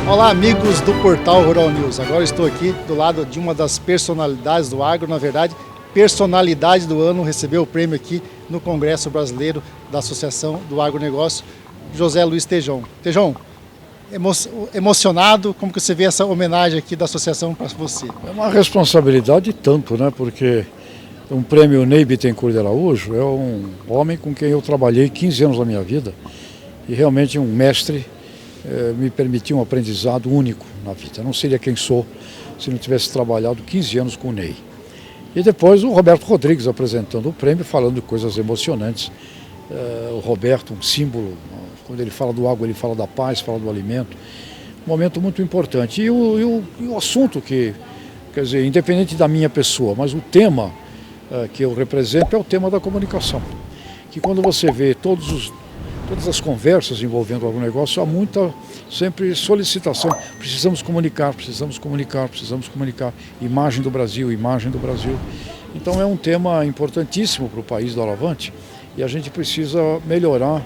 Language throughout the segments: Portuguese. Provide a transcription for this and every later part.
Olá, amigos do Portal Rural News. Agora estou aqui do lado de uma das personalidades do agro, na verdade, personalidade do ano, recebeu o prêmio aqui no Congresso Brasileiro da Associação do Agronegócio, José Luiz Tejon. Tejon, emocionado, como que você vê essa homenagem aqui da associação para você? É uma responsabilidade tanto, né? Porque um prêmio Ney Bittencourt de Araújo é um homem com quem eu trabalhei 15 anos da minha vida e realmente um mestre. Me permitiu um aprendizado único na vida. Eu não seria quem sou se não tivesse trabalhado 15 anos com o Ney. E depois o Roberto Rodrigues apresentando o prêmio, falando de coisas emocionantes. O Roberto, um símbolo, quando ele fala do agro, ele fala da paz, fala do alimento. Um momento muito importante. E o assunto que, quer dizer, independente da minha pessoa, mas o tema que eu represento é o tema da comunicação. Que quando você vê todas as conversas envolvendo o agronegócio, há muita sempre solicitação. Precisamos comunicar, precisamos comunicar, precisamos comunicar. Imagem do Brasil, imagem do Brasil. Então é um tema importantíssimo para o país do Alavante e a gente precisa melhorar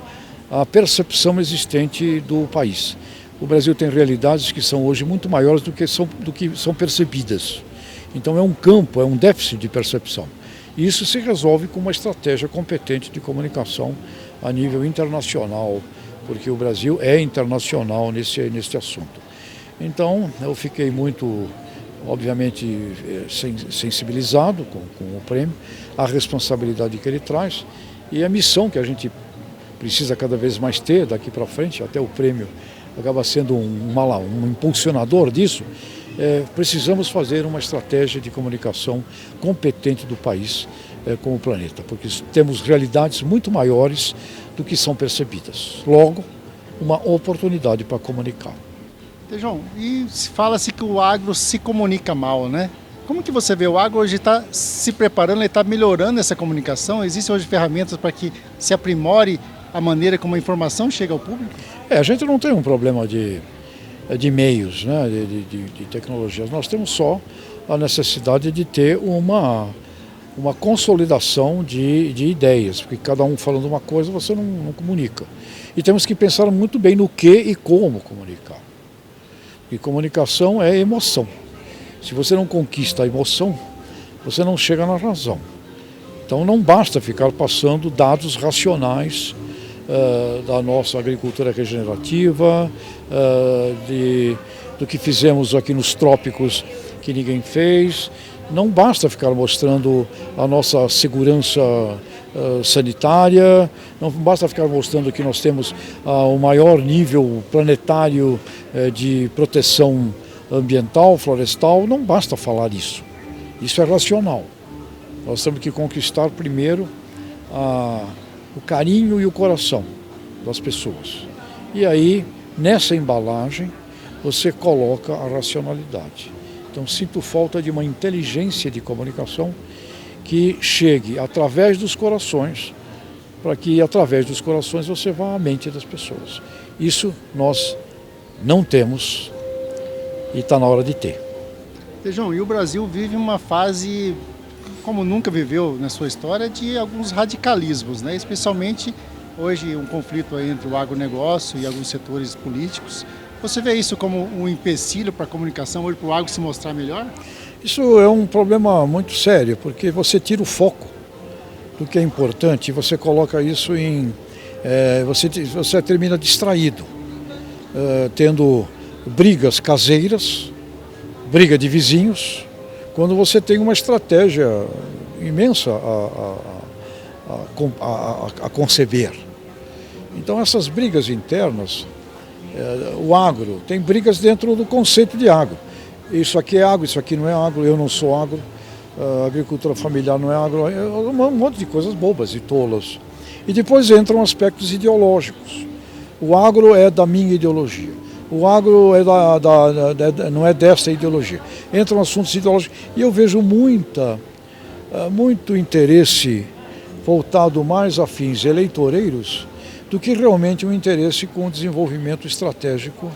a percepção existente do país. O Brasil tem realidades que são hoje muito maiores do que são percebidas. Então é um campo, é um déficit de percepção. E isso se resolve com uma estratégia competente de comunicação a nível internacional, porque o Brasil é internacional nesse assunto. Então, eu fiquei muito, obviamente, sensibilizado com o prêmio, a responsabilidade que ele traz e a missão que a gente precisa cada vez mais ter daqui para frente, até o prêmio acaba sendo um impulsionador disso. Precisamos fazer uma estratégia de comunicação competente do país com o planeta, porque temos realidades muito maiores do que são percebidas. Logo, uma oportunidade para comunicar. Tejon, e fala-se que o agro se comunica mal, né? Como que você vê o agro hoje está se preparando, ele está melhorando essa comunicação? Existem hoje ferramentas para que se aprimore a maneira como a informação chega ao público? A gente não tem um problema de meios, né, de tecnologias. Nós temos só a necessidade de ter uma consolidação de ideias, porque cada um falando uma coisa você não comunica. E temos que pensar muito bem no que e como comunicar. E comunicação é emoção. Se você não conquista a emoção, você não chega na razão. Então não basta ficar passando dados racionais da nossa agricultura regenerativa, do que fizemos aqui nos trópicos que ninguém fez. Não basta ficar mostrando a nossa segurança sanitária, não basta ficar mostrando que nós temos o maior nível planetário de proteção ambiental, florestal. Não basta falar isso. Isso é racional. Nós temos que conquistar primeiro o carinho e o coração das pessoas. E aí, nessa embalagem, você coloca a racionalidade. Então, sinto falta de uma inteligência de comunicação que chegue através dos corações, para que através dos corações você vá à mente das pessoas. Isso nós não temos e está na hora de ter. Tejon, e o Brasil vive uma fase, como nunca viveu na sua história, de alguns radicalismos, né? Especialmente hoje um conflito entre o agronegócio e alguns setores políticos. Você vê isso como um empecilho para a comunicação hoje, para o agro se mostrar melhor? Isso é um problema muito sério, porque você tira o foco do que é importante e você coloca isso você termina distraído, tendo brigas caseiras, briga de vizinhos, quando você tem uma estratégia imensa a conceber. Então essas brigas internas, o agro, tem brigas dentro do conceito de agro. Isso aqui é agro, isso aqui não é agro, eu não sou agro, a agricultura familiar não é agro, um monte de coisas bobas e tolas. E depois entram aspectos ideológicos. O agro é da minha ideologia, o agro não é desta ideologia. Entram assuntos ideológicos e eu vejo muito interesse voltado mais a fins eleitoreiros do que realmente um interesse com o desenvolvimento estratégico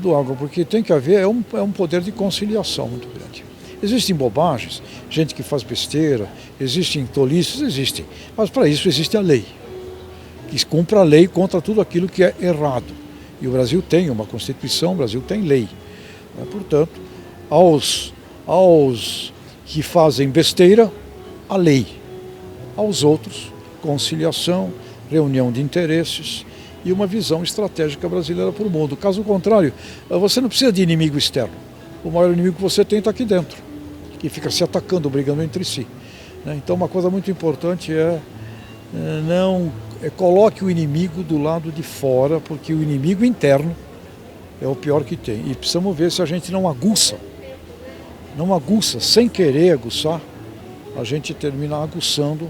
do agro, porque tem que haver, é um poder de conciliação muito grande. Existem bobagens, gente que faz besteira, existem tolices, existem, mas para isso existe a lei, que cumpre a lei contra tudo aquilo que é errado. E o Brasil tem uma Constituição, o Brasil tem lei. Portanto, aos que fazem besteira, a lei. Aos outros, conciliação, reunião de interesses e uma visão estratégica brasileira para o mundo. Caso contrário, você não precisa de inimigo externo. O maior inimigo que você tem está aqui dentro, que fica se atacando, brigando entre si. Então, uma coisa muito importante não coloque o inimigo do lado de fora, porque o inimigo interno é o pior que tem. E precisamos ver se a gente não aguça, sem querer aguçar, a gente termina aguçando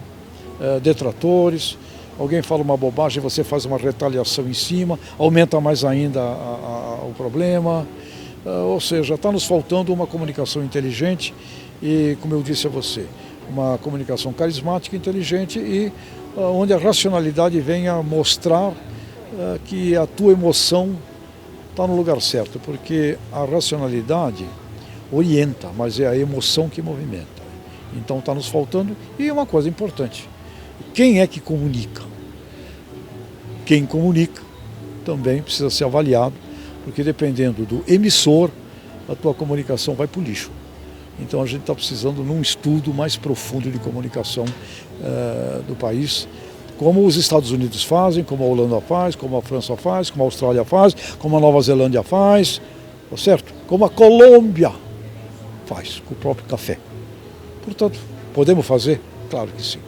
detratores. Alguém fala uma bobagem, você faz uma retaliação em cima, aumenta mais ainda o problema. Ou seja, está nos faltando uma comunicação inteligente e, como eu disse a você, uma comunicação carismática, inteligente e onde a racionalidade venha mostrar que a tua emoção está no lugar certo, porque a racionalidade orienta, mas é a emoção que movimenta. Então está nos faltando, e uma coisa importante, quem é que comunica? Quem comunica também precisa ser avaliado, porque dependendo do emissor, a tua comunicação vai para o lixo. Então a gente está precisando de um estudo mais profundo de comunicação do país, como os Estados Unidos fazem, como a Holanda faz, como a França faz, como a Austrália faz, como a Nova Zelândia faz, tá certo? Como a Colômbia faz, com o próprio café. Portanto, podemos fazer? Claro que sim.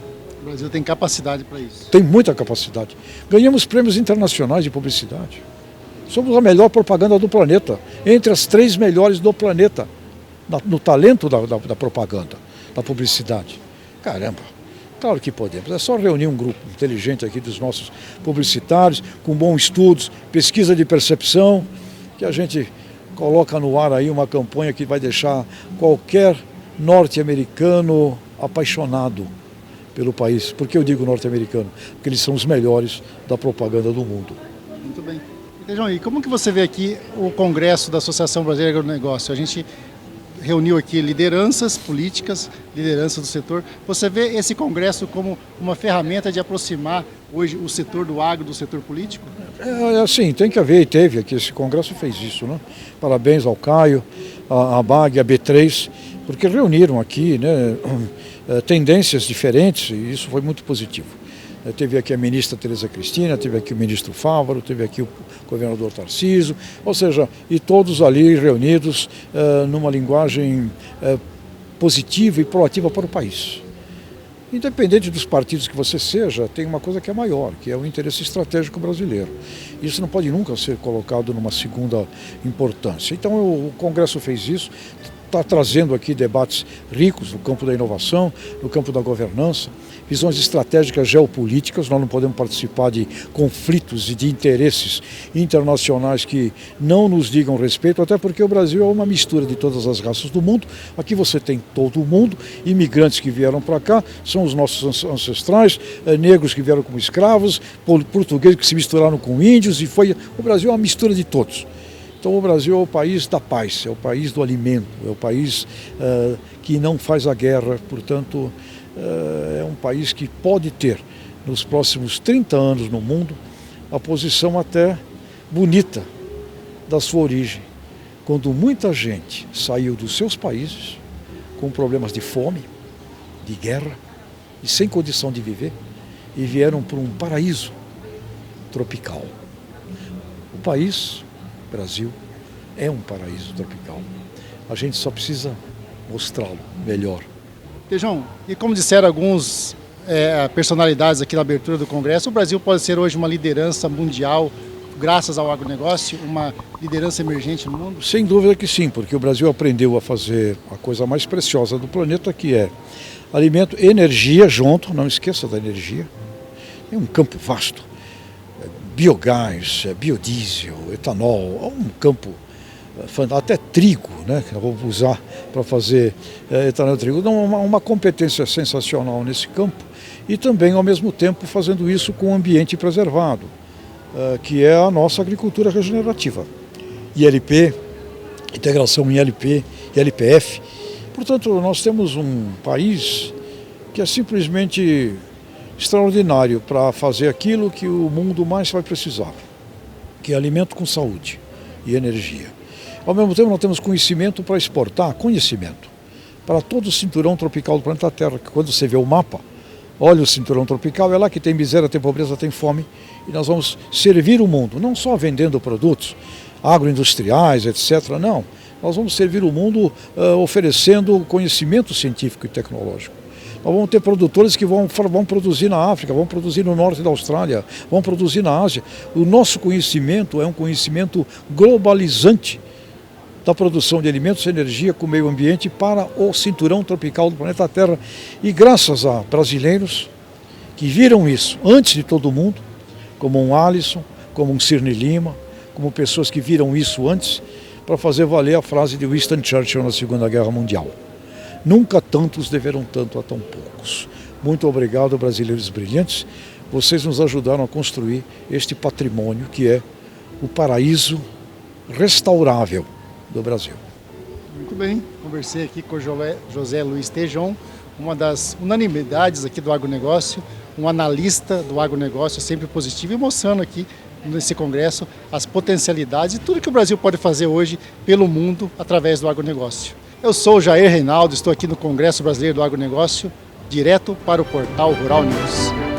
O Brasil tem capacidade para isso. Tem muita capacidade. Ganhamos prêmios internacionais de publicidade. Somos a melhor propaganda do planeta, entre as 3 melhores do planeta, no talento da propaganda, da publicidade. Caramba, claro que podemos. É só reunir um grupo inteligente aqui dos nossos publicitários, com bons estudos, pesquisa de percepção, que a gente coloca no ar aí uma campanha que vai deixar qualquer norte-americano apaixonado pelo país. Por que eu digo norte-americano? Porque eles são os melhores da propaganda do mundo. Muito bem. João, e como que você vê aqui o Congresso da Associação Brasileira de Agronegócio? A gente reuniu aqui lideranças políticas, lideranças do setor. Você vê esse Congresso como uma ferramenta de aproximar hoje o setor do agro do setor político? Assim, tem que haver, e teve aqui, esse Congresso fez isso, né? Parabéns ao Caio, à BAG, à B3, porque reuniram aqui, né, tendências diferentes, e isso foi muito positivo. Teve aqui a ministra Tereza Cristina, teve aqui o ministro Fávaro, teve aqui o governador Tarcísio, ou seja, e todos ali reunidos numa linguagem positiva e proativa para o país. Independente dos partidos que você seja, tem uma coisa que é maior, que é o interesse estratégico brasileiro. Isso não pode nunca ser colocado numa segunda importância. Então o Congresso fez isso, está trazendo aqui debates ricos no campo da inovação, no campo da governança, visões estratégicas geopolíticas. Nós não podemos participar de conflitos e de interesses internacionais que não nos digam respeito, até porque o Brasil é uma mistura de todas as raças do mundo. Aqui você tem todo o mundo, imigrantes que vieram para cá, são os nossos ancestrais, negros que vieram como escravos, portugueses que se misturaram com índios, o Brasil é uma mistura de todos. Então o Brasil é o país da paz, é o país do alimento, é o país que não faz a guerra, portanto é um país que pode ter nos próximos 30 anos no mundo a posição até bonita da sua origem, quando muita gente saiu dos seus países com problemas de fome, de guerra e sem condição de viver e vieram para um paraíso tropical. O país Brasil é um paraíso tropical. A gente só precisa mostrá-lo melhor. João, e como disseram alguns personalidades aqui na abertura do Congresso, o Brasil pode ser hoje uma liderança mundial, graças ao agronegócio, uma liderança emergente no mundo? Sem dúvida que sim, porque o Brasil aprendeu a fazer a coisa mais preciosa do planeta, que é alimento, energia junto, não esqueça da energia. É um campo vasto. Biogás, biodiesel, etanol, um campo até trigo, né, que eu vou usar para fazer etanol e trigo. Então, uma competência sensacional nesse campo e também, ao mesmo tempo, fazendo isso com o ambiente preservado, que é a nossa agricultura regenerativa. ILP, integração em ILP e LPF. Portanto, nós temos um país que é simplesmente extraordinário para fazer aquilo que o mundo mais vai precisar. que é alimento com saúde e energia. Ao mesmo tempo, nós temos conhecimento para exportar, conhecimento para todo o cinturão tropical do planeta Terra, que quando você vê o mapa, olha o cinturão tropical, é lá que tem miséria, tem pobreza, tem fome, e nós vamos servir o mundo, não só vendendo produtos agroindustriais, etc., não. Nós vamos servir o mundo oferecendo conhecimento científico e tecnológico. Nós vamos ter produtores que vão produzir na África, vão produzir no norte da Austrália, vão produzir na Ásia. O nosso conhecimento é um conhecimento globalizante da produção de alimentos e energia com o meio ambiente para o cinturão tropical do planeta Terra. E graças a brasileiros que viram isso antes de todo mundo, como um Alisson, como um Cirne Lima, como pessoas que viram isso antes, para fazer valer a frase de Winston Churchill na Segunda Guerra Mundial. Nunca tantos deveram tanto a tão poucos. Muito obrigado, brasileiros brilhantes. Vocês nos ajudaram a construir este patrimônio que é o paraíso restaurável do Brasil. Muito bem, conversei aqui com o José Luiz Tejon, uma das unanimidades aqui do agronegócio, um analista do agronegócio sempre positivo e mostrando aqui nesse congresso as potencialidades e tudo que o Brasil pode fazer hoje pelo mundo através do agronegócio. Eu sou o Jair Reinaldo, estou aqui no Congresso Brasileiro do Agronegócio, direto para o portal Rural News.